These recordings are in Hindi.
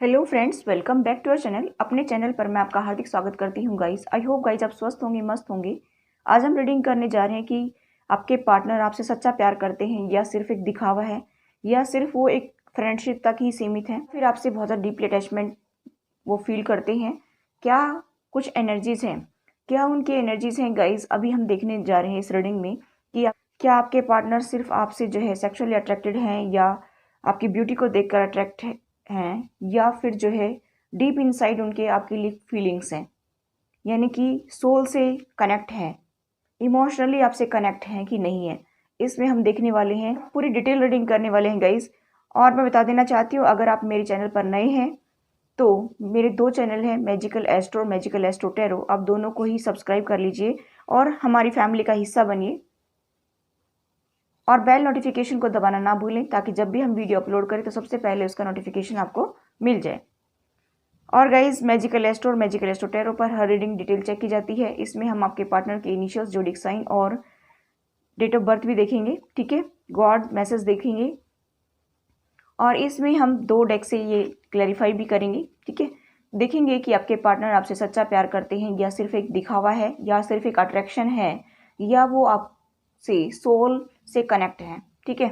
Hello friends, welcome back to our channel. अपने चैनल पर मैं आपका हार्दिक स्वागत करती हूँ गाइस। आई होप गाइस आप स्वस्थ होंगे, मस्त होंगे। आज हम रीडिंग करने जा रहे हैं कि आपके पार्टनर आपसे सच्चा प्यार करते हैं या सिर्फ एक दिखावा है, या सिर्फ वो एक फ्रेंडशिप तक ही सीमित है, फिर आपसे बहुत ज़्यादा डीपली अटैचमेंट वो फील करते हैं। क्या कुछ एनर्जीज़ हैं, क्या उनकी एनर्जीज़ हैं गाइस, अभी हम देखने जा रहे हैं इस रीडिंग में कि क्या आपके पार्टनर सिर्फ आपसे जो है सेक्सुअली अट्रैक्टेड हैं, या आपकी ब्यूटी को देखकर अट्रैक्ट हैं, या फिर जो है डीप इनसाइड उनके आपके लिए फीलिंग्स हैं, यानी कि सोल से कनेक्ट है, इमोशनली आपसे कनेक्ट हैं कि नहीं है। इसमें हम देखने वाले हैं, पूरी डिटेल रीडिंग करने वाले हैं गाइस। और मैं बता देना चाहती हूँ, अगर आप मेरे चैनल पर नए हैं तो मेरे 2 चैनल हैं, magical astro, magical astro tarot. आप दोनों को ही सब्सक्राइब कर लीजिए और हमारी फैमिली का हिस्सा बनिए, और बेल नोटिफिकेशन को दबाना ना भूलें, ताकि जब भी हम वीडियो अपलोड करें तो सबसे पहले उसका नोटिफिकेशन आपको मिल जाए। और गाइज, मैजिकल एस्ट्रो और मैजिकल एस्ट्रो टैरो पर हर रीडिंग डिटेल चेक की जाती है। इसमें हम आपके पार्टनर के इनिशियल्स, जोडिक साइन और डेट ऑफ बर्थ भी देखेंगे, ठीक है, गॉड मैसेज देखेंगे, और इसमें हम 2 डेक से ये क्लैरिफाई भी करेंगे, ठीक है। देखेंगे कि आपके पार्टनर आपसे सच्चा प्यार करते हैं या सिर्फ एक दिखावा है, या सिर्फ एक अट्रैक्शन है, या वो आपसे सोल से कनेक्ट है, ठीक है।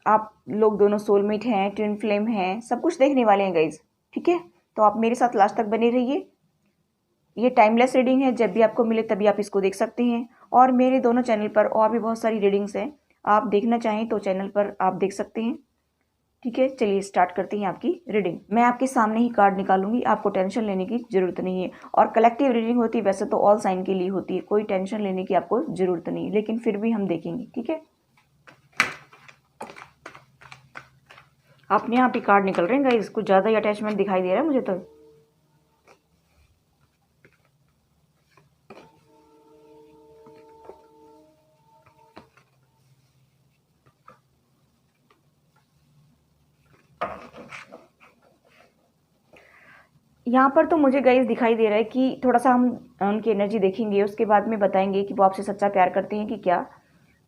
आप लोग दोनों सोलमेट हैं, ट्विन फ्लेम हैं, सब कुछ देखने वाले हैं गाइज, ठीक है। तो आप मेरे साथ लास्ट तक बने रहिए। ये टाइमलेस रीडिंग है, जब भी आपको मिले तभी आप इसको देख सकते हैं। और मेरे दोनों चैनल पर और भी बहुत सारी रीडिंग्स हैं, आप देखना चाहें तो चैनल पर आप देख सकते हैं, ठीक है। चलिए स्टार्ट करते हैं आपकी रीडिंग। मैं आपके सामने ही कार्ड निकालूंगी, आपको टेंशन लेने की जरूरत नहीं है। और कलेक्टिव रीडिंग होती है, वैसे तो ऑल साइन के लिए होती है, कोई टेंशन लेने की आपको जरूरत नहीं, लेकिन फिर भी हम देखेंगे, ठीक है। अपने यहाँ पे कार्ड निकल रहे हैं गाइस, कुछ ज़्यादा ही अटैचमेंट दिखाई दे रहा है मुझे तो। यहाँ पर तो मुझे गाइस दिखाई दे रहा है कि थोड़ा सा हम उनकी एनर्जी देखेंगे, उसके बाद में बताएंगे कि वो आपसे सच्चा प्यार करते हैं कि क्या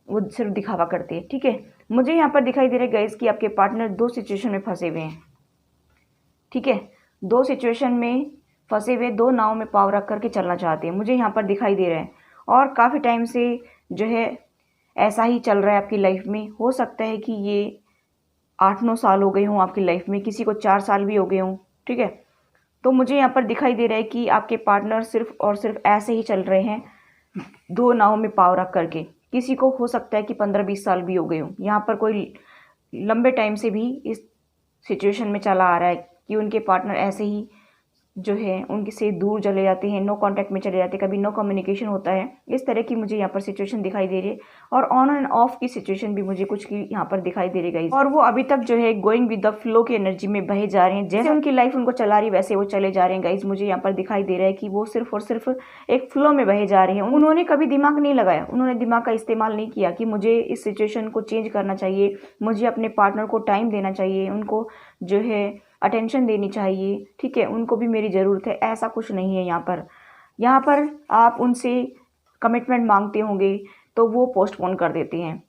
वो सिर्फ दिखावा करते हैं, ठीक है। मुझे यहाँ पर दिखाई दे रहा है गाइस कि आपके पार्टनर 2 सिचुएशन में फंसे हुए हैं, ठीक है। 2 सिचुएशन में फंसे हुए, 2 नाव में पाव रख करके चलना चाहते हैं, मुझे यहाँ पर दिखाई दे रहा है। और काफ़ी टाइम से जो है ऐसा ही चल रहा है आपकी लाइफ में। हो सकता है कि ये 8-9 साल हो गए हों आपकी लाइफ में, किसी को 4 साल भी हो गए हों, ठीक है। तो मुझे यहाँ पर दिखाई दे रहा है कि आपके पार्टनर सिर्फ और सिर्फ ऐसे ही चल रहे हैं, 2 नाव में पाव रख करके। किसी को हो सकता है कि 15-20 साल भी हो गए हों। यहाँ पर कोई लंबे टाइम से भी इस सिचुएशन में चला आ रहा है कि उनके पार्टनर ऐसे ही जो है उनके से दूर चले जाते हैं, नो कांटेक्ट में चले जाते हैं, कभी नो कम्युनिकेशन होता है। इस तरह की मुझे यहाँ पर सिचुएशन दिखाई दे रही है। और ऑन एंड ऑफ की सिचुएशन भी मुझे कुछ की यहाँ पर दिखाई दे रही है। और वो अभी तक जो है गोइंग विद द फ्लो की एनर्जी में बहे जा रहे हैं, जैसे उनकी लाइफ उनको चला रही है वैसे वो चले जा रहे हैं गाइज। मुझे यहाँ पर दिखाई दे रहा है कि वो सिर्फ और सिर्फ एक फ्लो में बहे जा रहे हैं। उन्होंने कभी दिमाग नहीं लगाया, उन्होंने दिमाग का इस्तेमाल नहीं किया कि मुझे इस सिचुएशन को चेंज करना चाहिए, मुझे अपने पार्टनर को टाइम देना चाहिए, उनको जो है अटेंशन देनी चाहिए, ठीक है, उनको भी मेरी ज़रूरत है। ऐसा कुछ नहीं है यहाँ पर। यहाँ पर आप उनसे कमिटमेंट मांगते होंगे तो वो पोस्टपोन कर देते हैं,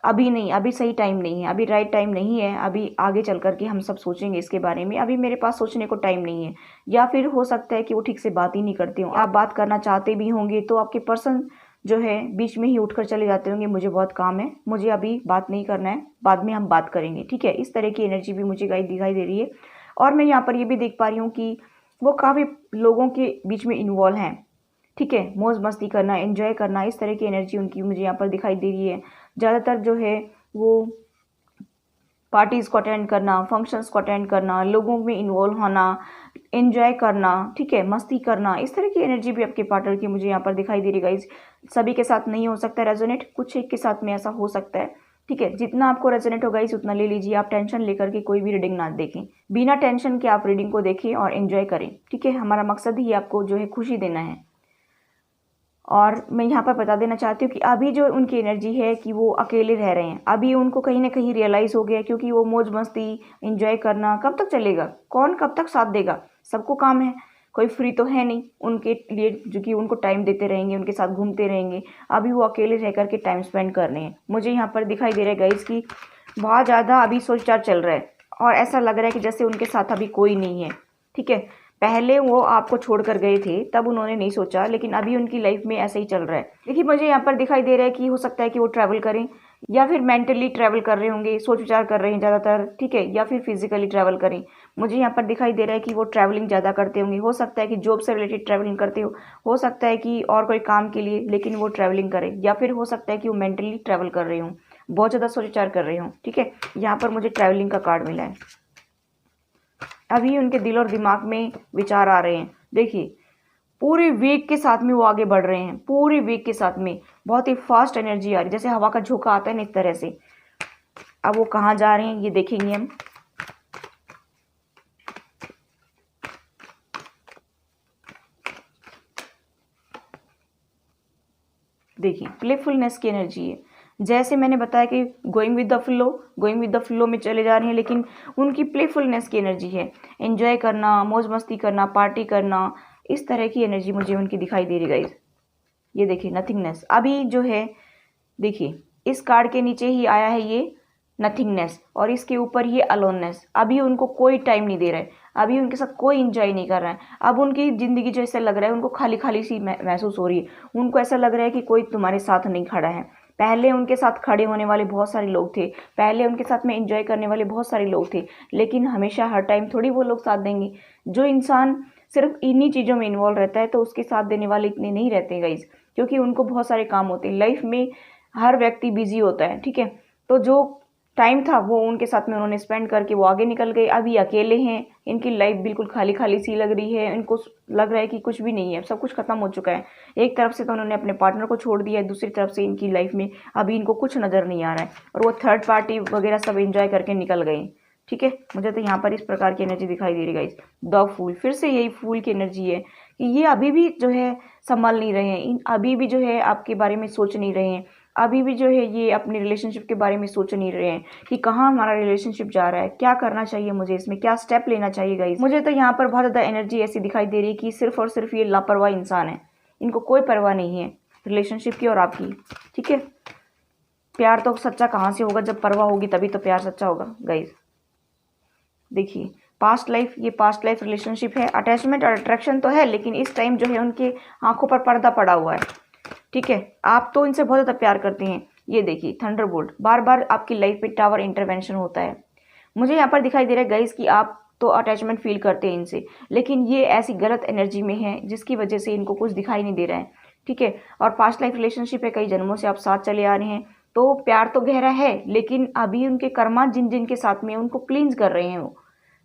अभी नहीं, अभी सही टाइम नहीं है, अभी राइट टाइम नहीं है, अभी आगे चल कर के हम सब सोचेंगे इसके बारे में, अभी मेरे पास सोचने को टाइम नहीं है। या फिर हो सकता है कि वो ठीक से बात ही नहीं करते हो, आप बात करना चाहते भी होंगे तो आपके पर्सन जो है बीच में ही उठकर चले जाते होंगे, मुझे बहुत काम है, मुझे अभी बात नहीं करना है, बाद में हम बात करेंगे, ठीक है। इस तरह की एनर्जी भी मुझे दिखाई दे रही है। और मैं यहाँ पर ये भी देख पा रही हूँ कि वो काफ़ी लोगों के बीच में इन्वॉल्व हैं, ठीक है, मौज मस्ती करना, एंजॉय करना, इस तरह की एनर्जी उनकी मुझे यहाँ पर दिखाई दे रही है। ज़्यादातर जो है वो पार्टीज़ को अटेंड करना, फंक्शंस को अटेंड करना, लोगों में इन्वॉल्व होना, एंजॉय करना, ठीक है, मस्ती करना, इस तरह की एनर्जी भी आपके पार्टनर की मुझे यहाँ पर दिखाई दे रही है गाइस। सभी के साथ नहीं हो सकता रेजोनेट, कुछ एक के साथ में ऐसा हो सकता है, ठीक है। जितना आपको रेजोनेट होगा इस उतना ले लीजिए। आप टेंशन लेकर के कोई भी रीडिंग ना देखें, बिना टेंशन के आप रीडिंग को देखें और एंजॉय करें, ठीक है। हमारा मकसद ही आपको जो है खुशी देना है। और मैं यहाँ पर बता देना चाहती हूँ कि अभी जो उनकी एनर्जी है कि वो अकेले रह रहे हैं, अभी उनको कहीं ना कहीं रियलाइज़ हो गया, क्योंकि वो मौज मस्ती एंजॉय करना कब तक चलेगा, कौन कब तक साथ देगा, सबको काम है, कोई फ्री तो है नहीं उनके लिए जो कि उनको टाइम देते रहेंगे, उनके साथ घूमते रहेंगे। अभी वो अकेले रह करके टाइम स्पेंड कर रहे हैं। मुझे यहाँ पर दिखाई दे रहा है गाइस कि बहुत ज़्यादा अभी सोच विचार चल रहा है, और ऐसा लग रहा है कि जैसे उनके साथ अभी कोई नहीं है, ठीक है। पहले वो आपको छोड़कर गए थे तब उन्होंने नहीं सोचा, लेकिन अभी उनकी लाइफ में ऐसा ही चल रहा है। देखिए मुझे यहाँ पर दिखाई दे रहा है कि हो सकता है कि वो ट्रैवल करें, या फिर मेंटली ट्रैवल कर रहे होंगे, सोच विचार कर रहे हैं ज़्यादातर, ठीक है, या फिर फिजिकली ट्रैवल करें। मुझे यहाँ पर दिखाई दे रहा है कि वो ट्रैवलिंग ज़्यादा करते होंगे, हो सकता है कि जॉब से रिलेटेड ट्रैवलिंग करते हो सकता है कि और कोई काम के लिए, लेकिन वो ट्रैवलिंग करें, या फिर हो सकता है कि वो मेंटली ट्रैवल कर रहे हों, बहुत ज़्यादा सोच विचार कर रहे हों, ठीक है। यहाँ पर मुझे ट्रैवलिंग का कार्ड मिला है। अभी उनके दिल और दिमाग में विचार आ रहे हैं। देखिए पूरे वेग के साथ में वो आगे बढ़ रहे हैं, पूरे वेग के साथ में बहुत ही फास्ट एनर्जी आ रही है, जैसे हवा का झोंका आता है ना, इस तरह से। अब वो कहाँ जा रहे हैं ये देखेंगे हम। देखिए प्लेफुलनेस की एनर्जी है, जैसे मैंने बताया कि गोइंग विद द फ्लो में चले जा रहे हैं, लेकिन उनकी प्लेफुलनेस की एनर्जी है, एंजॉय करना, मौज मस्ती करना, पार्टी करना, इस तरह की एनर्जी मुझे उनकी दिखाई दे रही गाइस। ये देखिए नथिंगनेस अभी जो है, देखिए इस कार्ड के नीचे ही आया है ये नथिंगनेस, और इसके ऊपर ये अलोननेस। अभी उनको कोई टाइम नहीं दे रहा है, अभी उनके साथ कोई इंजॉय नहीं कर रहा है। अब उनकी ज़िंदगी जो ऐसा लग रहा है, उनको खाली खाली सी महसूस हो रही है। उनको ऐसा लग रहा है कि कोई तुम्हारे साथ नहीं खड़ा है। पहले उनके साथ खड़े होने वाले बहुत सारे लोग थे, पहले उनके साथ में एंजॉय करने वाले बहुत सारे लोग थे, लेकिन हमेशा हर टाइम थोड़ी वो लोग साथ देंगे। जो इंसान सिर्फ इन्हीं चीज़ों में इन्वॉल्व रहता है तो उसके साथ देने वाले इतने नहीं रहते गाइज, क्योंकि उनको बहुत सारे काम होते हैं लाइफ में, हर व्यक्ति बिजी होता है, ठीक है। तो जो टाइम था वो उनके साथ में उन्होंने स्पेंड करके वो आगे निकल गए। अभी अकेले हैं, इनकी लाइफ बिल्कुल खाली खाली सी लग रही है, इनको लग रहा है कि कुछ भी नहीं है, सब कुछ खत्म हो चुका है। एक तरफ से तो उन्होंने अपने पार्टनर को छोड़ दिया है, दूसरी तरफ से इनकी लाइफ में अभी इनको कुछ नज़र नहीं आ रहा है, और वो थर्ड पार्टी वगैरह सब एंजॉय करके निकल गए, ठीक है। मुझे तो यहाँ पर इस प्रकार की एनर्जी दिखाई दे रही है गाइस। द फूल, फिर से यही फूल की एनर्जी है कि ये अभी भी जो है संभल नहीं रहे हैं, अभी भी जो है आपके बारे में सोच नहीं रहे हैं, अभी भी जो है ये अपने रिलेशनशिप के बारे में सोच नहीं रहे हैं कि कहाँ हमारा रिलेशनशिप जा रहा है, क्या करना चाहिए मुझे, इसमें क्या स्टेप लेना चाहिए गाइस। मुझे तो यहाँ पर बहुत ज़्यादा एनर्जी ऐसी दिखाई दे रही है कि सिर्फ और सिर्फ ये लापरवाह इंसान है, इनको कोई परवाह नहीं है रिलेशनशिप की और आपकी, ठीक है। प्यार तो सच्चा कहाँ से होगा, जब परवाह होगी तभी तो प्यार सच्चा होगा गाइस। देखिए पास्ट लाइफ, ये पास्ट लाइफ रिलेशनशिप है, अटैचमेंट और अट्रैक्शन तो है, लेकिन इस टाइम जो है उनके आंखों पर पर्दा पड़ा हुआ है, ठीक है। आप तो इनसे बहुत ज़्यादा प्यार करते हैं। ये देखिए थंडरबोल्ट, बार बार आपकी लाइफ में टावर इंटरवेंशन होता है। मुझे यहाँ पर दिखाई दे रहा है गाइस कि आप तो अटैचमेंट फील करते हैं इनसे, लेकिन ये ऐसी गलत एनर्जी में है जिसकी वजह से इनको कुछ दिखाई नहीं दे रहा है, ठीक है। और पास्ट लाइफ रिलेशनशिप है, कई जन्मों से आप साथ चले आ रहे हैं, तो प्यार तो गहरा है, लेकिन अभी उनके कर्मा जिन जिन के साथ में उनको क्लींस कर रहे हैं वो,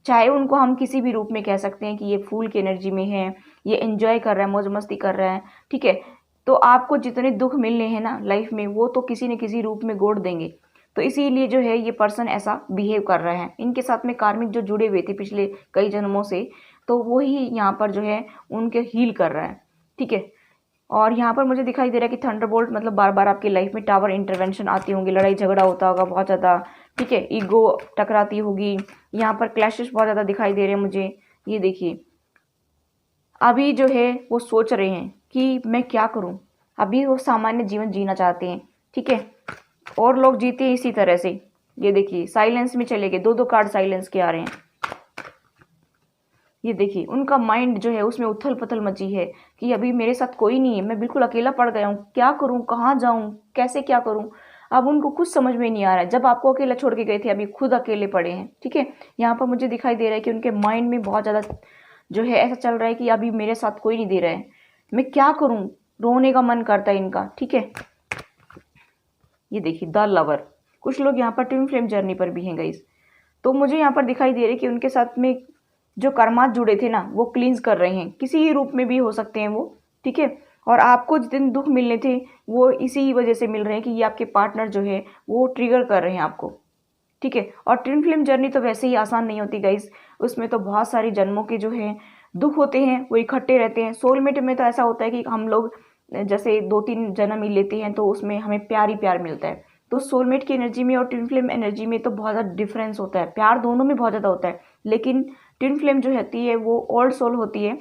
चाहे उनको हम किसी भी रूप में कह सकते हैं कि ये फूल की एनर्जी में है, ये एंजॉय कर रहा है, मौज मस्ती कर रहा है, ठीक है। तो आपको जितने दुख मिलने हैं ना लाइफ में, वो तो किसी न किसी रूप में गोड़ देंगे। तो इसीलिए जो है ये पर्सन ऐसा बिहेव कर रहा है, इनके साथ में कार्मिक जो जुड़े हुए थे पिछले कई जन्मों से, तो वही यहाँ पर जो है उनके हील कर रहा है, ठीक है। और यहाँ पर मुझे दिखाई दे रहा है कि थंडरबोल्ट मतलब बार बार आपकी लाइफ में टावर इंटरवेंशन आती होंगी, लड़ाई झगड़ा होता होगा बहुत ज़्यादा, ठीक है, ईगो टकराती होगी। यहाँ पर क्लैशेस बहुत ज़्यादा दिखाई दे रहे हैं मुझे। ये देखिए अभी जो है वो सोच रहे हैं कि मैं क्या करूं, अभी वो सामान्य जीवन जीना चाहते हैं, ठीक है, और लोग जीते हैं इसी तरह से। ये देखिए साइलेंस में चले गए, दो दो कार्ड साइलेंस के आ रहे हैं। ये देखिए उनका माइंड जो है उसमें उथल पुथल मची है कि अभी मेरे साथ कोई नहीं है, मैं बिल्कुल अकेला पड़ गया हूँ, क्या करूँ, कहाँ जाऊँ, कैसे क्या करूँ। अब उनको कुछ समझ में नहीं आ रहा है, जब आपको अकेला छोड़ के गए थे अभी खुद अकेले पड़े हैं, ठीक है। यहाँ पर मुझे दिखाई दे रहा है कि उनके माइंड में बहुत ज़्यादा जो है ऐसा चल रहा है कि अभी मेरे साथ कोई नहीं दे रहा है, मैं क्या करूँ, रोने का मन करता है इनका, ठीक है। ये देखिए द लवर, कुछ लोग यहाँ पर ट्विन फ्लेम जर्नी पर भी हैं गाइस। तो मुझे यहाँ पर दिखाई दे रही है कि उनके साथ में जो कर्मात जुड़े थे ना वो क्लींस कर रहे हैं, किसी रूप में भी हो सकते हैं वो, ठीक है। और आपको जितने दुख मिलने थे वो इसी वजह से मिल रहे हैं कि ये आपके पार्टनर जो है वो ट्रिगर कर रहे हैं आपको, ठीक है। और ट्विन फ्लेम जर्नी तो वैसे ही आसान नहीं होती गाइस, उसमें तो बहुत सारी जन्मों के जो है दुख होते हैं वो इकट्ठे रहते हैं। सोलमेट में तो ऐसा होता है कि हम लोग जैसे 2-3 जन्म ही लेते हैं तो उसमें हमें प्यार ही प्यार मिलता है। तो सोलमेट की एनर्जी में और ट्विन फ्लेम एनर्जी में तो बहुत ज़्यादा डिफरेंस होता है, प्यार दोनों में बहुत ज़्यादा होता है, लेकिन ट्विन फ्लेम जो होती है वो ओल्ड सोल होती है,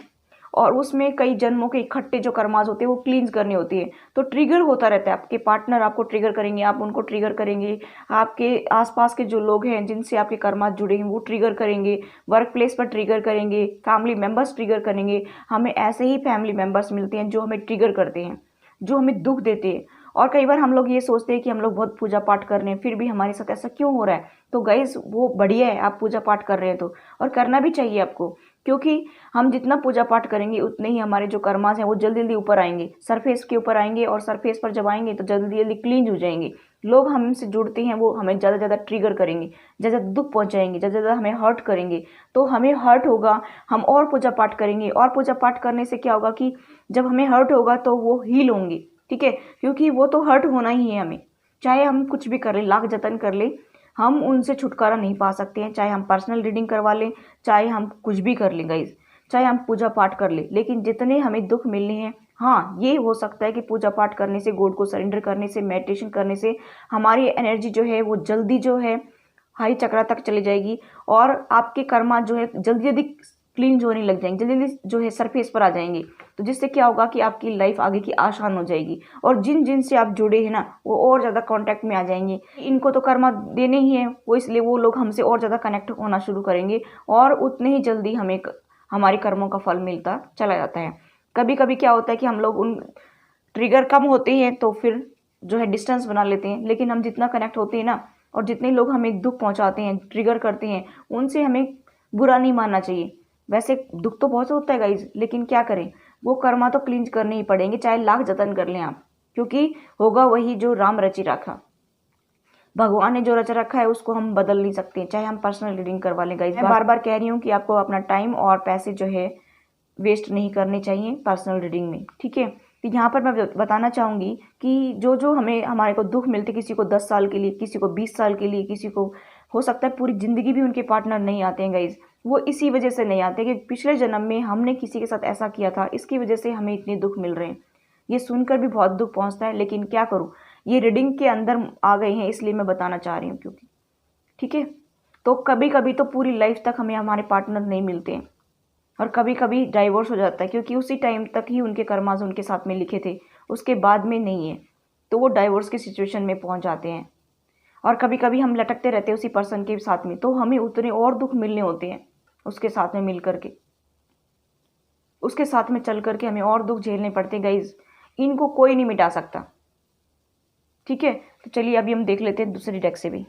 और उसमें कई जन्मों के इकट्ठे जो कर्माज होते हैं वो क्लींस करने होती है। तो ट्रिगर होता रहता है, आपके पार्टनर आपको ट्रिगर करेंगे, आप उनको ट्रिगर करेंगे, आपके आसपास के जो लोग हैं जिनसे आपके कर्माज जुड़े हैं वो ट्रिगर करेंगे, वर्क प्लेस पर ट्रिगर करेंगे, फैमिली मेम्बर्स ट्रिगर करेंगे। हमें ऐसे ही फैमिली मेम्बर्स मिलते हैं जो हमें ट्रिगर करते हैं, जो हमें दुख देते हैं। और कई बार हम लोग ये सोचते हैं कि हम लोग बहुत पूजा पाठ कर रहे हैं फिर भी हमारे साथ ऐसा क्यों हो रहा है। तो गाइज वो बढ़िया है, आप पूजा पाठ कर रहे हैं तो, और करना भी चाहिए आपको, क्योंकि हम जितना पूजा पाठ करेंगे उतने ही हमारे जो कर्मास हैं वो जल्दी जल्दी ऊपर आएंगे, सरफेस के ऊपर आएंगे, और सरफेस पर जब आएंगे तो जल्दी जल्दी क्लीन हो जाएंगे। लोग हमसे जुड़ते हैं वो हमें ज़्यादा ज़्यादा ट्रिगर करेंगे, ज़्यादा दुख पहुंचाएंगे, ज़्यादा ज़्यादा हमें हर्ट करेंगे। तो हमें हर्ट होगा, हम और पूजा पाठ करेंगे, और पूजा पाठ करने से क्या होगा कि जब हमें हर्ट होगा तो वो हील होंगे, ठीक है, क्योंकि वो तो हर्ट होना ही है हमें, चाहे हम कुछ भी कर ले, लाख जतन कर ले, हम उनसे छुटकारा नहीं पा सकते हैं। चाहे हम पर्सनल रीडिंग करवा लें, चाहे हम कुछ भी कर लें गाइज, चाहे हम पूजा पाठ कर लें, लेकिन जितने हमें दुख मिलने हैं, हाँ ये हो सकता है कि पूजा पाठ करने से, गॉड को सरेंडर करने से, मेडिटेशन करने से हमारी एनर्जी जो है वो जल्दी जो है हाई चक्रा तक चली जाएगी, और आपके कर्मा जो है जल्दी जल्दी क्लीन होने लग जाएंगे, जल्दी जल्दी जो है सरफेस पर आ जाएंगे। तो जिससे क्या होगा कि आपकी लाइफ आगे की आसान हो जाएगी, और जिन जिन से आप जुड़े हैं ना वो और ज़्यादा कांटेक्ट में आ जाएंगे। इनको तो कर्मा देने ही है वो, इसलिए वो लोग हमसे और ज़्यादा कनेक्ट होना शुरू करेंगे, और उतने ही जल्दी हमें हमारे कर्मों का फल मिलता चला जाता है। कभी कभी क्या होता है कि हम लोग उन ट्रिगर कम होते हैं तो फिर जो है डिस्टेंस बना लेते हैं, लेकिन हम जितना कनेक्ट होते हैं ना, और जितने लोग हमें दुख पहुंचाते हैं, ट्रिगर करते हैं, उनसे हमें बुरा नहीं मानना चाहिए। वैसे दुख तो बहुत होता है गाइज, लेकिन क्या करें, वो कर्मा तो क्लींज करने ही पड़ेंगे, चाहे लाख जतन कर लें आप, क्योंकि होगा वही जो राम रचि रखा, भगवान ने जो रच रखा है उसको हम बदल नहीं सकते, चाहे हम पर्सनल रीडिंग करवा लें गाइज। मैं बार बार कह रही हूँ कि आपको अपना टाइम और पैसे जो है वेस्ट नहीं करने चाहिए पर्सनल रीडिंग में, ठीक है। तो यहाँ पर मैं बताना चाहूँगी कि जो जो हमारे को दुख मिलते, किसी को 10 साल के लिए, किसी को 20 साल के लिए, किसी को हो सकता है पूरी ज़िंदगी भी उनके पार्टनर नहीं आते हैं गाइज, वो इसी वजह से नहीं आते कि पिछले जन्म में हमने किसी के साथ ऐसा किया था, इसकी वजह से हमें इतने दुख मिल रहे हैं। ये सुनकर भी बहुत दुख पहुँचता है, लेकिन क्या करूँ, ये रीडिंग के अंदर आ गए हैं इसलिए मैं बताना चाह रही हूँ, क्योंकि ठीक है। तो कभी कभी तो पूरी लाइफ तक हमें हमारे पार्टनर नहीं मिलते हैं, और कभी कभी डाइवोर्स हो जाता है, क्योंकि उसी टाइम तक ही उनके कर्माज उनके साथ में लिखे थे, उसके बाद में नहीं है, तो वो डाइवोर्स की सिचुएशन में पहुंच जाते हैं। और कभी कभी हम लटकते रहते हैं उसी पर्सन के साथ में, तो हमें उतने और दुख मिलने होते हैं उसके साथ में मिल करके, उसके साथ में चल करके हमें और दुख झेलने पड़ते हैं गाइज, इनको कोई नहीं मिटा सकता, ठीक है। तो चलिए अभी हम देख लेते हैं दूसरी डेक से भी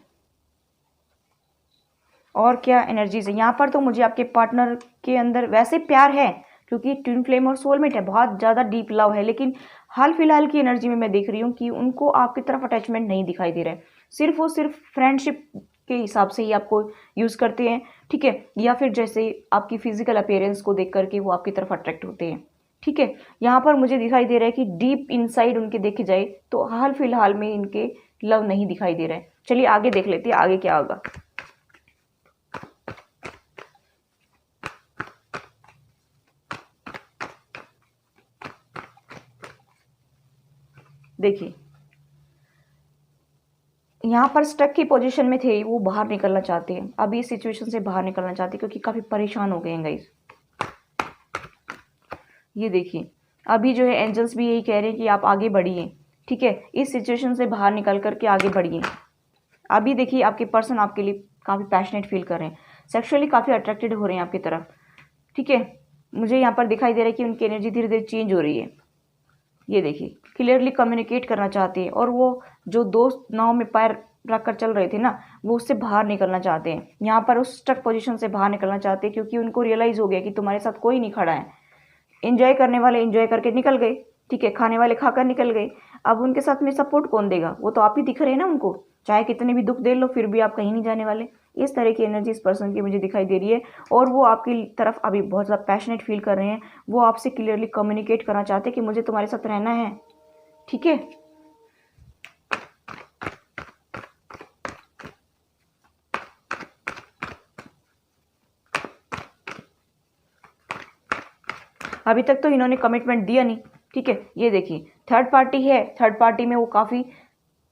और क्या एनर्जीज है। यहाँ पर तो मुझे आपके पार्टनर के अंदर वैसे प्यार है, क्योंकि ट्विन फ्लेम और सोलमेट है, बहुत ज़्यादा डीप लव है, लेकिन हाल फिलहाल की एनर्जी में मैं देख रही हूँ कि उनको आपकी तरफ अटैचमेंट नहीं दिखाई दे रहा है, सिर्फ वो सिर्फ फ्रेंडशिप के हिसाब से ही आपको यूज़ करते हैं, ठीक है, या फिर जैसे आपकी फिजिकल अपीयरेंस को देख करके वो आपकी तरफ अट्रैक्ट होते हैं, ठीक है। यहाँ पर मुझे दिखाई दे रहा है कि डीप इनसाइड उनके देखे जाए तो हाल फिलहाल में इनके लव नहीं दिखाई दे रहा है। चलिए आगे देख लेते हैं आगे क्या होगा। देखिए यहाँ पर स्टक की पोजीशन में थे, वो बाहर निकलना चाहते हैं, अभी इस सिचुएशन से बाहर निकलना चाहते हैं क्योंकि काफ़ी परेशान हो गए हैं गाइस। ये देखिए अभी जो है एंजल्स भी यही कह रहे हैं कि आप आगे बढ़िए, ठीक है, इस सिचुएशन से बाहर निकल करके आगे बढ़िए। अभी देखिए आपके पर्सन आपके लिए काफ़ी पैशनेट फील कर रहे हैं, सेक्सुअली काफ़ी अट्रैक्टेड हो रहे हैं आपकी तरफ, ठीक है। मुझे यहाँ पर दिखाई दे रहा है कि उनकी एनर्जी धीरे धीरे चेंज हो रही है। ये देखिए क्लियरली कम्युनिकेट करना चाहते हैं, और वो जो दोस्त नाव में पैर रख कर चल रहे थे ना, वो उससे बाहर निकलना चाहते हैं, यहाँ पर उस स्टक पोजीशन से बाहर निकलना चाहते हैं, क्योंकि उनको रियलाइज़ हो गया कि तुम्हारे साथ कोई नहीं खड़ा है। एंजॉय करने वाले एंजॉय करके निकल गए, ठीक है, खाने वाले खाकर निकल गए, अब उनके साथ में सपोर्ट कौन देगा, वो तो आप ही दिख रहे हैं ना उनको, चाहे कितने भी दुख दे लो फिर भी आप कहीं नहीं जाने वाले। इस तरह की एनर्जी इस पर्सन की मुझे दिखाई दे रही है, और वो आपकी तरफ अभी बहुत ज़्यादा पैशनेट फील कर रहे हैं, वो आपसे क्लियरली कम्युनिकेट करना चाहते हैं कि मुझे तुम्हारे साथ रहना है, ठीक है। अभी तक तो इन्होंने कमिटमेंट दिया नहीं, ठीक है। ये देखिए थर्ड पार्टी है, थर्ड पार्टी में वो काफ़ी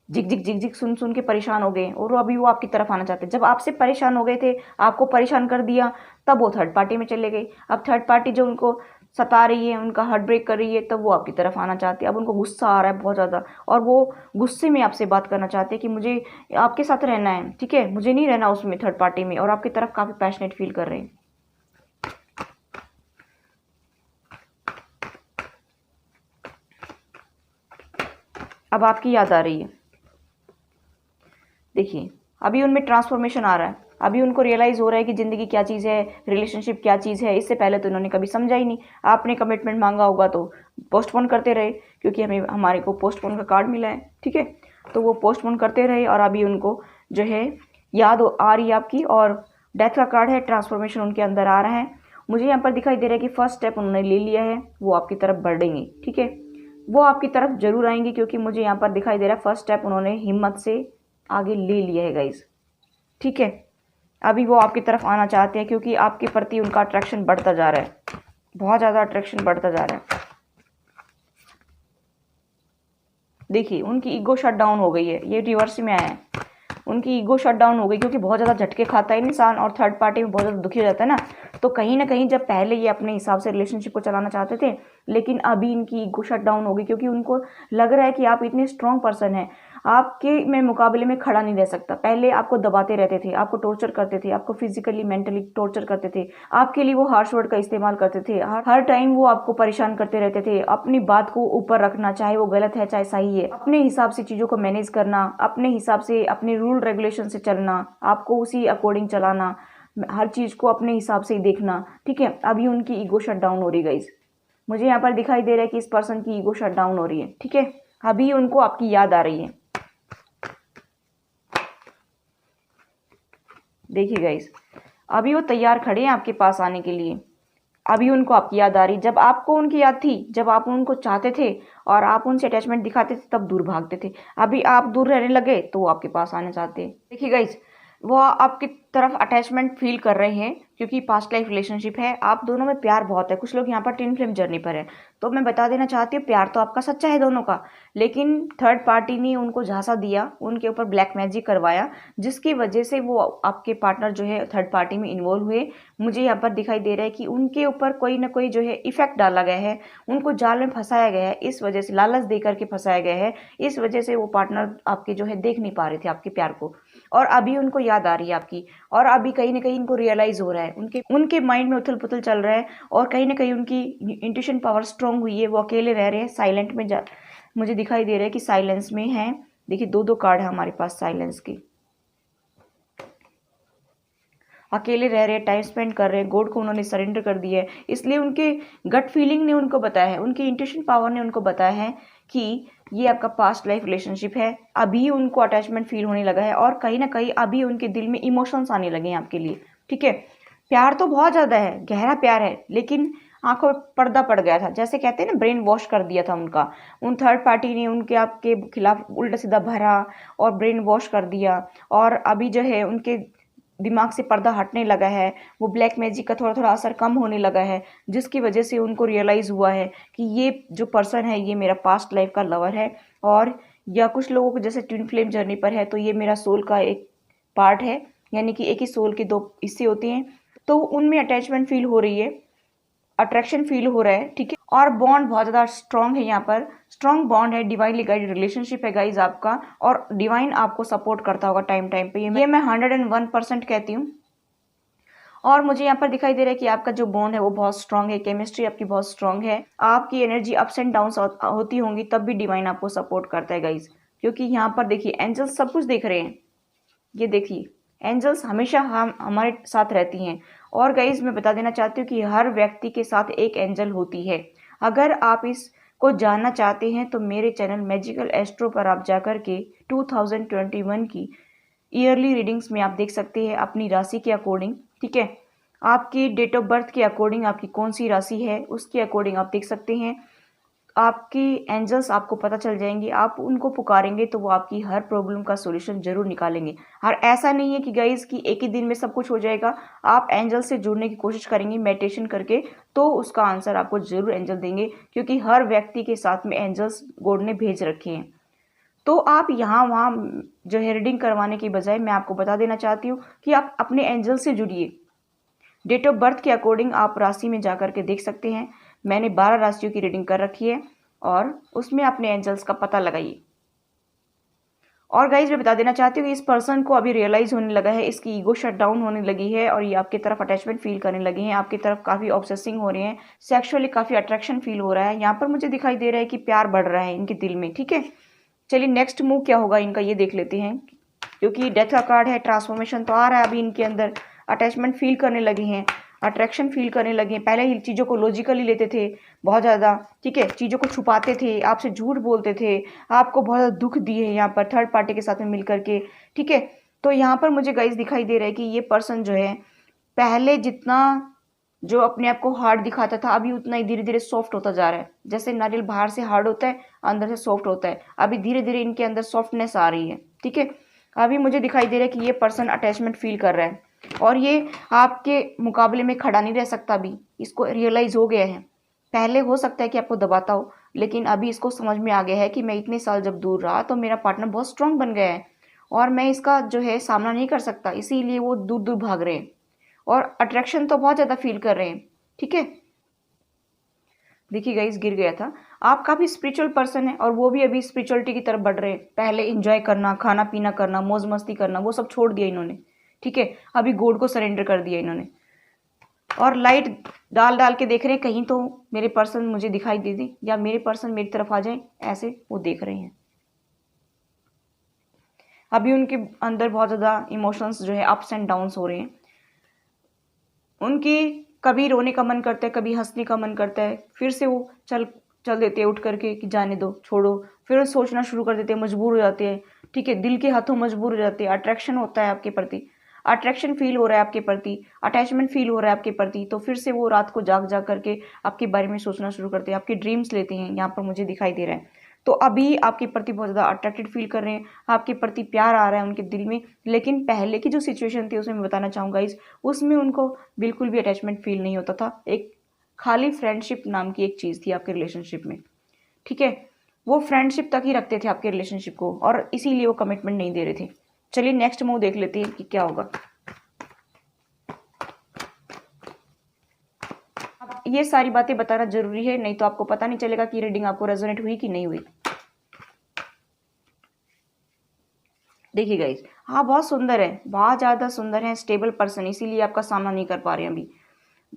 झिक झिक सुन सुन के परेशान हो गए, और अभी वो आपकी तरफ आना चाहते हैं। जब आपसे परेशान हो गए थे, आपको परेशान कर दिया, तब वो थर्ड पार्टी में चले गए। अब थर्ड पार्टी जो उनको सता रही है, उनका हार्ट ब्रेक कर रही है, तब वो आपकी तरफ आना चाहते हैं। अब उनको गुस्सा आ रहा है बहुत ज़्यादा और वो गुस्से में आपसे बात करना चाहते हैं कि मुझे आपके साथ रहना है, ठीक है, मुझे नहीं रहना उसमें थर्ड पार्टी में, और आपकी तरफ काफ़ी पैशनेट फील कर रहे हैं। अब आपकी याद आ रही है। देखिए अभी उनमें ट्रांसफॉर्मेशन आ रहा है, अभी उनको रियलाइज़ हो रहा है कि ज़िंदगी क्या चीज़ है, रिलेशनशिप क्या चीज़ है। इससे पहले तो उन्होंने कभी समझा ही नहीं। आपने कमिटमेंट मांगा होगा तो पोस्टपोन करते रहे, क्योंकि हमारे को पोस्टपोन का कार्ड मिला है, ठीक है, तो वो पोस्टपोन करते रहे और अभी उनको जो है याद आ रही है आपकी, और डेथ का कार्ड है, ट्रांसफॉर्मेशन उनके अंदर आ रहा है। मुझे यहाँ पर दिखाई दे रहा है कि फर्स्ट स्टेप उन्होंने ले लिया है, वो आपकी तरफ बढ़ेंगे, ठीक है, वो आपकी तरफ जरूर आएंगे, क्योंकि मुझे यहाँ पर दिखाई दे रहा है फर्स्ट स्टेप उन्होंने हिम्मत से आगे ले लिया है गाइस, ठीक है। अभी वो आपकी तरफ आना चाहते हैं, क्योंकि आपके प्रति उनका अट्रैक्शन बढ़ता जा रहा है, बहुत ज़्यादा अट्रैक्शन बढ़ता जा रहा है। देखिए उनकी ईगो शट डाउन हो गई है, ये रिवर्स में आया है, उनकी ईगो शट डाउन हो गई, क्योंकि बहुत ज़्यादा झटके खाता है इंसान और थर्ड पार्टी में बहुत ज़्यादा दुखी हो जाता है ना। तो कहीं ना कहीं जब पहले ये अपने हिसाब से रिलेशनशिप को चलाना चाहते थे, लेकिन अभी इनकी ईगो शट डाउन हो गई, क्योंकि उनको लग रहा है कि आप इतने स्ट्रॉन्ग पर्सन हैं, आपके में मुकाबले में खड़ा नहीं रह सकता। पहले आपको दबाते रहते थे, आपको टॉर्चर करते थे, आपको फिजिकली मेंटली टॉर्चर करते थे, आपके लिए वो हार्श वर्ड का इस्तेमाल करते थे, हर टाइम वो आपको परेशान करते रहते थे। अपनी बात को ऊपर रखना, चाहे वो गलत है चाहे सही है, अपने हिसाब से चीज़ों को मैनेज करना, अपने हिसाब से अपने रूल रेगुलेशन से चलना, आपको उसी अकॉर्डिंग चलाना, हर चीज़ को अपने हिसाब से ही देखना, ठीक है। अभी उनकी ईगो शट डाउन हो रही है गाइस, मुझे यहाँ पर दिखाई दे रहा है कि इस पर्सन की ईगो शट डाउन हो रही है, ठीक है। अभी उनको आपकी याद आ रही है। देखिए गाइस अभी वो तैयार खड़े हैं आपके पास आने के लिए। अभी उनको आपकी याद आ रही, जब आपको उनकी याद थी, जब आप उनको चाहते थे और आप उनसे अटैचमेंट दिखाते थे, तब दूर भागते थे। अभी आप दूर रहने लगे तो वो आपके पास आना चाहते हैं। देखिए गाइस वो आपकी तरफ अटैचमेंट फील कर रहे हैं, क्योंकि पास्ट लाइफ रिलेशनशिप है, आप दोनों में प्यार बहुत है। कुछ लोग यहाँ पर ट्विन फ्लेम जर्नी पर है, तो मैं बता देना चाहती हूँ प्यार तो आपका सच्चा है दोनों का, लेकिन थर्ड पार्टी ने उनको झांसा दिया, उनके ऊपर ब्लैक मैजिक करवाया, जिसकी वजह से वो आपके पार्टनर जो है थर्ड पार्टी में इन्वॉल्व हुए। मुझे यहाँ पर दिखाई दे रहा है कि उनके ऊपर कोई ना कोई जो है इफेक्ट डाला गया है, उनको जाल में फंसाया गया है, इस वजह से लालच दे करके फंसाया गया है, इस वजह से वो पार्टनर आपके जो है देख नहीं पा रहे थे आपके प्यार को, और अभी उनको याद आ रही है आपकी, और अभी कहीं ना कहीं इनको रियलाइज हो रहा है, उनके माइंड में उथल पुथल चल रहा है, और कहीं ना कहीं उनकी इंट्यूशन पावर स्ट्रांग हुई है। वो अकेले रह रहे हैं साइलेंट में, मुझे दिखाई दे रहा है कि साइलेंस में है। देखिए दो कार्ड है हमारे पास साइलेंस की, अकेले रह रहे हैं, टाइम स्पेंड कर रहे हैं, गॉड को उन्होंने सरेंडर कर दिया है। इसलिए उनके गट फीलिंग ने उनको बताया है, उनकी इंट्यूशन पावर ने उनको बताया है कि ये आपका पास्ट लाइफ रिलेशनशिप है। अभी उनको अटैचमेंट फील होने लगा है, और कहीं ना कहीं अभी उनके दिल में इमोशंस आने लगे हैं आपके लिए, ठीक है। प्यार तो बहुत ज़्यादा है, गहरा प्यार है, लेकिन आंखों में पर्दा पड़ गया था, जैसे कहते हैं ना ब्रेन वॉश कर दिया था उनका, उन थर्ड पार्टी ने उनके आपके खिलाफ उल्टा सीधा भरा और ब्रेन वॉश कर दिया, और अभी जो है उनके दिमाग से पर्दा हटने लगा है, वो ब्लैक मैजिक का थोड़ा थोड़ा असर कम होने लगा है, जिसकी वजह से उनको रियलाइज़ हुआ है कि ये जो पर्सन है ये मेरा पास्ट लाइफ का लवर है, और या कुछ लोगों को जैसे ट्विन फ्लेम जर्नी पर है तो ये मेरा सोल का एक पार्ट है, यानी कि एक ही सोल के दो हिस्से होते हैं, तो उनमें अटैचमेंट फील हो रही है, अट्रैक्शन फील हो रहा है, ठीक है। और बॉन्ड बहुत ज़्यादा स्ट्रॉन्ग है, यहाँ पर स्ट्रॉन्ग बॉन्ड है, डिवाइनली गाइडेड रिलेशनशिप है गाइज आपका, और डिवाइन आपको सपोर्ट करता होगा टाइम टाइम पे, ये मैं 101% कहती हूँ। और मुझे यहाँ पर दिखाई दे रहा है कि आपका जो बॉन्ड है वो बहुत स्ट्रॉन्ग है, केमिस्ट्री आपकी बहुत स्ट्रॉन्ग है, आपकी एनर्जी अप्स एंड डाउन होती होंगी, तब भी डिवाइन आपको सपोर्ट करता है गाइज, क्योंकि यहाँ पर देखिए एंजल्स सब कुछ देख रहे हैं, ये देखिए एंजल्स हमेशा हमारे साथ रहती हैं। और गाइज मैं बता देना चाहती हूँ कि हर व्यक्ति के साथ एक एंजल होती है। अगर आप इसको जानना चाहते हैं तो मेरे चैनल मैजिकल एस्ट्रो पर आप जाकर के 2021 की ईयरली रीडिंग्स में आप देख सकते हैं अपनी राशि के अकॉर्डिंग, ठीक है, आपकी डेट ऑफ बर्थ के अकॉर्डिंग आपकी कौन सी राशि है उसके अकॉर्डिंग आप देख सकते हैं। आपकी एंजल्स आपको पता चल जाएंगे, आप उनको पुकारेंगे तो वो आपकी हर प्रॉब्लम का सॉल्यूशन जरूर निकालेंगे। और ऐसा नहीं है कि गाइज कि एक ही दिन में सब कुछ हो जाएगा, आप एंजल से जुड़ने की कोशिश करेंगे मेडिटेशन करके तो उसका आंसर आपको जरूर एंजल देंगे, क्योंकि हर व्यक्ति के साथ में एंजल्स गॉड ने भेज रखे हैं। तो आप यहाँ वहाँ जो है रीडिंग करवाने की बजाय मैं आपको बता देना चाहती हूँ कि आप अपने एंजल से जुड़िए, डेट ऑफ बर्थ के अकॉर्डिंग आप राशि में जा कर के देख सकते हैं। मैंने 12 राशियों की रीडिंग कर रखी है और उसमें अपने एंजल्स का पता लगाइए। और गाइज मैं बता देना चाहती हूँ कि इस पर्सन को अभी रियलाइज होने लगा है, इसकी ईगो शट डाउन होने लगी है और ये आपकी तरफ अटैचमेंट फील करने लगे हैं, आपकी तरफ काफ़ी ऑब्सेसिंग हो रहे हैं, सेक्सुअली काफ़ी अट्रैक्शन फील हो रहा है। यहाँ पर मुझे दिखाई दे रहा है कि प्यार बढ़ रहा है इनके दिल में। ठीक है, चलिए नेक्स्ट मूव क्या होगा इनका ये देख लेते हैं, क्योंकि डेथ का कार्ड है, ट्रांसफॉर्मेशन तो आ रहा है अभी इनके अंदर, अटैचमेंट फील करने लगे हैं, अट्रैक्शन फील करने लगे हैं। पहले ही चीज़ों को लॉजिकली लेते थे बहुत ज़्यादा, ठीक है, चीज़ों को छुपाते थे, आपसे झूठ बोलते थे, आपको बहुत ज़्यादा दुख दिए हैं यहाँ पर थर्ड पार्टी के साथ में मिल करके। ठीक है, तो यहाँ पर मुझे गाइस दिखाई दे रहा है कि ये पर्सन जो है पहले जितना जो अपने आप को हार्ड दिखाता था अभी उतना ही धीरे धीरे सॉफ्ट होता जा रहा है। जैसे नारियल बाहर से हार्ड होता है अंदर से सॉफ्ट होता है, अभी धीरे धीरे इनके अंदर सॉफ्टनेस आ रही है। ठीक है, अभी मुझे दिखाई दे रहा है कि ये पर्सन अटैचमेंट फील कर रहा है और ये आपके मुकाबले में खड़ा नहीं रह सकता। अभी इसको रियलाइज हो गया है, पहले हो सकता है कि आपको दबाता हो, लेकिन अभी इसको समझ में आ गया है कि मैं इतने साल जब दूर रहा तो मेरा पार्टनर बहुत स्ट्रांग बन गया है और मैं इसका जो है सामना नहीं कर सकता, इसीलिए वो दूर दूर भाग रहे हैं और अट्रैक्शन तो बहुत ज़्यादा फील कर रहे हैं। ठीक है, देखिए गाइस गिर गया था। आप काफ़ी स्पिरिचुअल पर्सन है और वो भी अभी स्पिरिचुअलिटी की तरफ बढ़ रहे हैं। पहले इंजॉय करना, खाना पीना करना, मौज मस्ती करना, वो सब छोड़ दिया इन्होंने। ठीक है, अभी गॉड को सरेंडर कर दिया इन्होंने और लाइट डाल डाल के देख रहे हैं कहीं तो मेरे पर्सन मुझे दिखाई दे दे या मेरे पर्सन मेरी तरफ आ जाए, ऐसे वो देख रहे हैं। अभी उनके अंदर बहुत ज़्यादा इमोशंस जो है अप्स एंड डाउन्स हो रहे हैं। उनकी कभी रोने का मन करता है, कभी हंसने का मन करता है, फिर से वो चल चल देते हैं उठ करके कि जाने दो, छोड़ो, फिर वो सोचना शुरू कर देते हैं, मजबूर हो जाते हैं। ठीक है, दिल के हाथों मजबूर हो जाते हैं। अट्रैक्शन होता है आपके प्रति, अट्रैक्शन फील हो रहा है आपके प्रति, अटैचमेंट फील हो रहा है आपके प्रति, तो फिर से वो रात को जाग जाग करके आपके बारे में सोचना शुरू करते हैं, आपके ड्रीम्स लेते हैं, यहाँ पर मुझे दिखाई दे रहा है। तो अभी आपके प्रति बहुत ज़्यादा अट्रैक्टेड फील कर रहे हैं, आपके प्रति प्यार आ रहा है उनके दिल में। लेकिन पहले की जो सिचुएशन थी उसमें मैं बताना चाहूँगा इस उसमें उनको बिल्कुल भी अटैचमेंट फील नहीं होता था, एक खाली फ्रेंडशिप नाम की एक चीज़ थी आपके रिलेशनशिप में। ठीक है, वो फ्रेंडशिप तक ही रखते थे आपके रिलेशनशिप को और इसीलिए वो कमिटमेंट नहीं दे रहे थे। चलिए नेक्स्ट मूव देख लेते हैं कि क्या होगा। अब ये सारी बातें बताना जरूरी है, नहीं तो आपको पता नहीं चलेगा कि रीडिंग आपको रेजोनेट हुई कि नहीं हुई। देखिए गाइस, हाँ बहुत सुंदर है, बहुत ज़्यादा सुंदर है, स्टेबल पर्सन, इसीलिए आपका सामना नहीं कर पा रहे हैं अभी।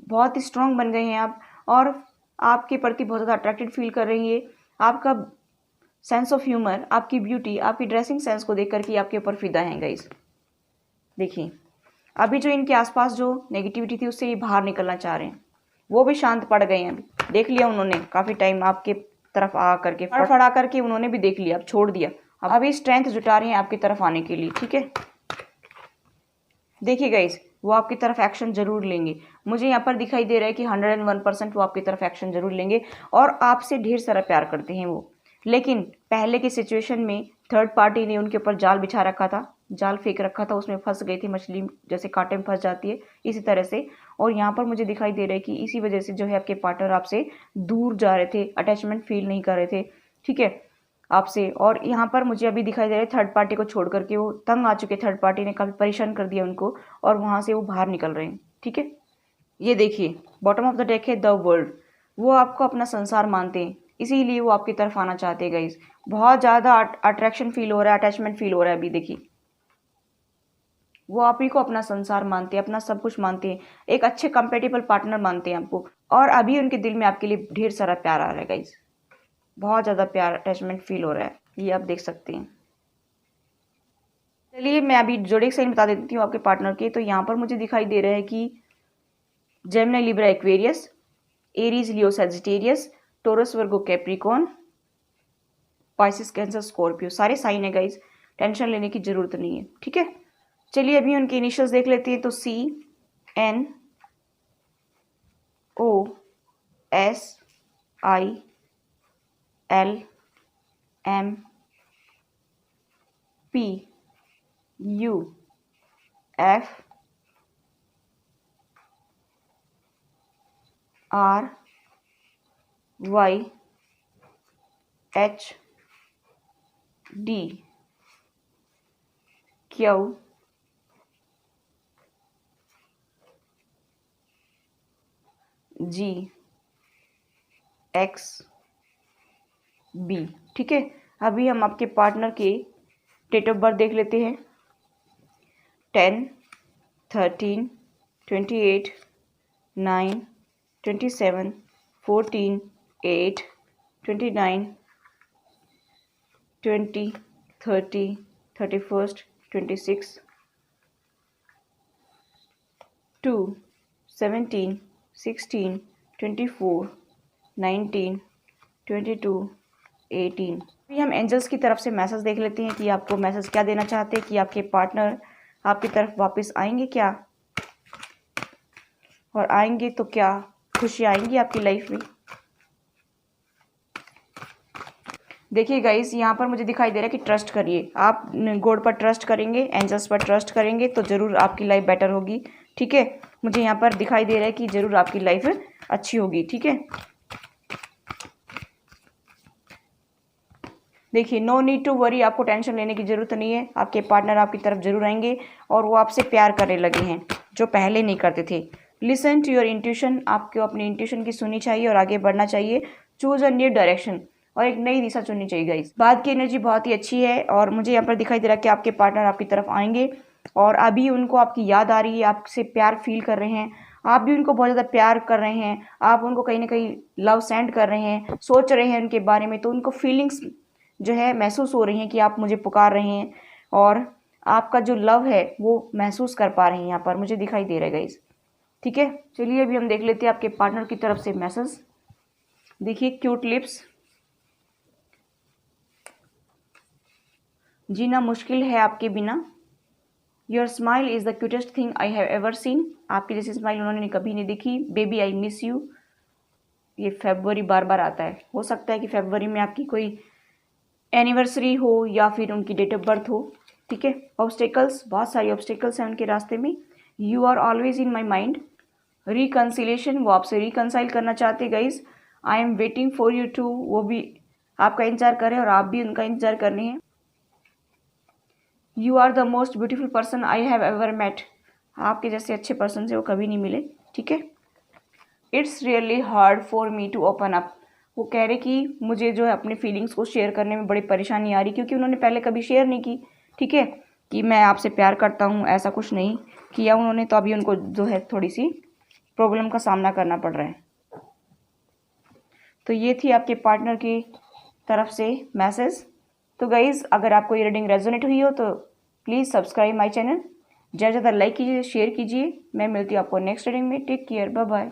बहुत ही स्ट्रांग बन गए हैं आप और आपके प्रति बहुत ज़्यादा अट्रैक्टेड फील कर रही है। आपका सेंस ऑफ ह्यूमर, आपकी ब्यूटी, आपकी ड्रेसिंग सेंस को देख करके आपके ऊपर फिदा हैं गाइस। देखिए अभी जो इनके आसपास जो नेगेटिविटी थी उससे ये बाहर निकलना चाह रहे हैं, वो भी शांत पड़ गए हैं। अभी देख लिया उन्होंने, काफ़ी टाइम आपके तरफ आ करके फड़फड़ा करके उन्होंने भी देख लिया, अब छोड़ दिया, अब अभी स्ट्रेंथ जुटा रहे हैं आपकी तरफ आने के लिए। ठीक है, देखिए गाइस वो आपकी तरफ एक्शन जरूर लेंगे, मुझे यहाँ पर दिखाई दे रहा है कि 101% वो आपकी तरफ एक्शन जरूर लेंगे और आपसे ढेर सारा प्यार करते हैं वो। लेकिन पहले की सिचुएशन में थर्ड पार्टी ने उनके ऊपर जाल बिछा रखा था, जाल फेंक रखा था, उसमें फंस गई थी मछली, जैसे कांटे में फंस जाती है इसी तरह से। और यहाँ पर मुझे दिखाई दे रहा है कि इसी वजह से जो है आपके पार्टनर आपसे दूर जा रहे थे, अटैचमेंट फील नहीं कर रहे थे। ठीक है, आपसे। और यहाँ पर मुझे अभी दिखाई दे रहा है थर्ड पार्टी को छोड़ करके वो तंग आ चुके, थर्ड पार्टी ने काफ़ी परेशान कर दिया उनको और वहाँ से वो बाहर निकल रहे हैं। ठीक है, ये देखिए बॉटम ऑफ द डेक है द वर्ल्ड, वो आपको अपना संसार मानते हैं, इसीलिए वो आपकी तरफ आना चाहते हैं गाइस। बहुत ज़्यादा अट्रैक्शन फील हो रहा है, अटैचमेंट फील हो रहा है अभी। देखिए वो आप ही को अपना संसार मानते हैं, अपना सब कुछ मानते हैं, एक अच्छे कंपेटेबल पार्टनर मानते हैं आपको और अभी उनके दिल में आपके लिए ढेर सारा प्यार आ रहा है गाइस, बहुत ज़्यादा प्यार अटैचमेंट फील हो रहा है, ये आप देख सकते हैं। चलिए मैं अभी जोड़े साइन बता देती हूँ आपके पार्टनर के। तो यहाँ पर मुझे दिखाई दे रहा है कि Gemini Libra Aquarius, Aries Leo Sagittarius, Taurus Virgo Capricorn, Pisces Cancer Scorpio, सारे साइन है गाइस, टेंशन लेने की जरूरत नहीं है। ठीक है, चलिए अभी उनके इनिशियल्स देख लेते हैं। तो CNOOFLMPURYHD XB। ठीक है, अभी हम आपके पार्टनर के डेट ऑफ बर्थ देख लेते हैं। 10, 13, 28, 9, 27, 14, 8, 29, 20, 30, 31st, 26, 2, 17, 16, 24, 19, 22, 18। अभी हम एंजल्स की तरफ से मैसेज देख लेते हैं कि आपको मैसेज क्या देना चाहते हैं, कि आपके पार्टनर आपकी तरफ वापस आएंगे क्या, और आएंगे तो क्या खुशी आएंगी आपकी लाइफ में। देखिए गाइस, यहाँ पर मुझे दिखाई दे रहा है कि ट्रस्ट करिए। आप गॉड पर ट्रस्ट करेंगे, एंजल्स पर ट्रस्ट करेंगे तो ज़रूर आपकी लाइफ बेटर होगी। ठीक है, मुझे यहाँ पर दिखाई दे रहा है कि ज़रूर आपकी लाइफ अच्छी होगी। ठीक है, देखिए, नो नीड टू वरी, आपको टेंशन लेने की ज़रूरत नहीं है। आपके पार्टनर आपकी तरफ जरूर आएंगे और वो आपसे प्यार करने लगे हैं, जो पहले नहीं करते थे। लिसन टू योर इंट्यूशन, आपको अपनी इंट्यूशन की सुननी चाहिए और आगे बढ़ना चाहिए। चूज अ न्यू डायरेक्शन, और एक नई दिशा चुननी चाहिए गाइस। बाद की एनर्जी बहुत ही अच्छी है और मुझे यहाँ पर दिखाई दे रहा है कि आपके पार्टनर आपकी तरफ आएंगे और अभी उनको आपकी याद आ रही है, आपसे प्यार फील कर रहे हैं, आप भी उनको बहुत ज़्यादा प्यार कर रहे हैं, आप उनको कहीं ना कहीं लव सेंड कर रहे हैं, सोच रहे हैं उनके बारे में, तो उनको फीलिंग्स जो है महसूस हो रही हैं कि आप मुझे पुकार रहे हैं और आपका जो लव है वो महसूस कर पा रहे हैं, यहाँ पर मुझे दिखाई दे रहा है गाइस। ठीक है, चलिए अभी हम देख लेते हैं आपके पार्टनर की तरफ से मैसेज। देखिए, क्यूट लिप्स, जीना मुश्किल है आपके बिना, your smile is the cutest thing I have ever seen, आपकी जैसी स्माइल उन्होंने कभी नहीं देखी, बेबी आई मिस यू। ये फेब्रुवरी बार बार आता है, हो सकता है कि फेब्रुवरी में आपकी कोई एनिवर्सरी हो या फिर उनकी डेट ऑफ बर्थ हो। ठीक है, ऑब्स्टेकल्स, बहुत सारी ऑब्स्टेकल्स हैं उनके रास्ते में। You are always in my mind, reconciliation, वो आपसे रिकन्साइल करना चाहते guys. I am waiting for you too, वो भी आपका इंतजार कर रहे हैं और आप भी उनका इंतजार कर रहे हैं। You are the most beautiful person I have ever met, आपके जैसे अच्छे पर्सन से वो कभी नहीं मिले। ठीक है, it's really hard for me to open up, वो कह रहे कि मुझे जो है अपने फीलिंग्स को शेयर करने में बड़ी परेशानी आ रही, क्योंकि उन्होंने पहले कभी शेयर नहीं की। ठीक है, कि मैं आपसे प्यार करता हूँ, ऐसा कुछ नहीं किया उन्होंने, तो अभी उनको जो है थोड़ी सी प्रॉब्लम का सामना करना पड़ रहा है। तो ये थी आपके पार्टनर की तरफ से मैसेज। तो गाइज़, अगर आपको ये रीडिंग रेजोनेट हुई हो तो प्लीज़ सब्सक्राइब माई चैनल, ज़्यादा से ज़्यादा लाइक कीजिए, शेयर कीजिए। मैं मिलती हूँ आपको नेक्स्ट रीडिंग में। Take care, bye bye.